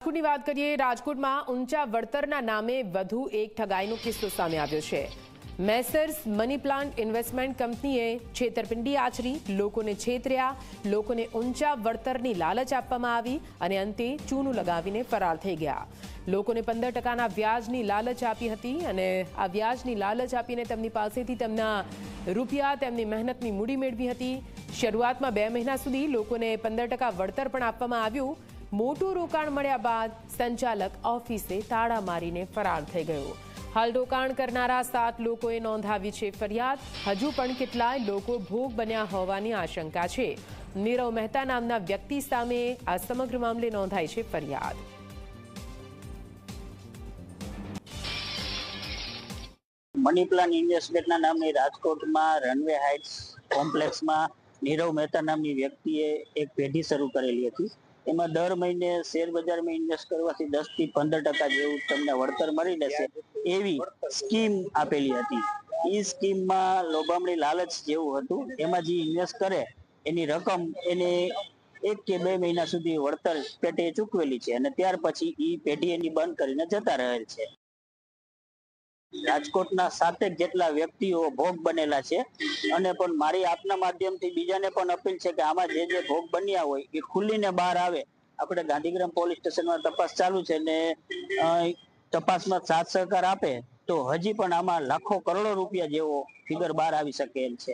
રાજકોટની વાત કરીએ। રાજકોટમાં ઊંચા વળતરના નામે વધુ એક ઠગાઈનો કિસ્સો સામે આવ્યો છે। મેસર્સ મની પ્લાન્ટ ઇન્વેસ્ટમેન્ટ કંપનીએ છેતરપિંડી આચરી, લોકોને છેતર્યા, લોકોને ઊંચા વળતરની લાલચ આપવામાં આવી અને અંતે ચૂનું લગાવીને ફરાર થઈ ગયા। લોકોને 15% વ્યાજની લાલચ આપી હતી અને આ વ્યાજની લાલચ આપીને તેમની પાસેથી તેમના રૂપિયા, તેમની મહેનતની મૂડી મેળવી હતી। શરૂઆતમાં 2 મહિના સુધી લોકોને 15% વળતર પણ આપવામાં આવ્યું। મોટું રોકાણ મળ્યા બાદ સંચાલક ઓફિસે તાળા મારીને ફરાર થઈ ગયો। હાલ રોકાણ કરનારા 7 લોકોએ નોંધાવી છે ફરિયાદ। હજુ પણ કેટલાય લોકો ભોગ બન્યા હોવાની આશંકા છે। નીરવ મહેતા નામના વ્યક્તિ સામે આ સમગ્ર મામલે નોંધાઈ છે ફરિયાદ। મની પ્લાન ઇન્વેસ્ટમેન્ટના નામની રાજકોટમાં રનવે હાઇટ્સ કોમ્પ્લેક્સમાં નીરવ મહેતા નામની વ્યક્તિએ એક પેઢી શરૂ કરેલી હતી। એમાં દર મહિને શેર બજારમાં ઇન્વેસ્ટ કરવાથી 10 થી 15% જેવું તમને વળતર મળી રહેશે એવી સ્કીમ આપેલી હતી। એ સ્કીમમાં લોભામણી લાલચ જેવું હતું। એમાં જે ઇન્વેસ્ટ કરે એની રકમ એને 1 કે 2 મહિના સુધી વળતર પેટે ચૂકવેલી છે અને ત્યાર પછી એ પેઢી એની બંધ કરીને જતા રહેલ છે। રાજકોટના 7 જેટલા વ્યક્તિઓ ભોગ બનેલા છે અને પણ મારી આપના માધ્યમથી બીજાને પણ અપીલ છે કે આમાં જે ભોગ બન્યા હોય એ ખુલીને બહાર આવે। આપણે ગાંધીગ્રામ પોલીસ સ્ટેશનમાં તપાસ ચાલુ છે ને તપાસમાં સાથ સહકાર આપે તો હજી પણ આમાં લાખો કરોડો રૂપિયા જેવો ફિગર બહાર આવી શકે એમ છે।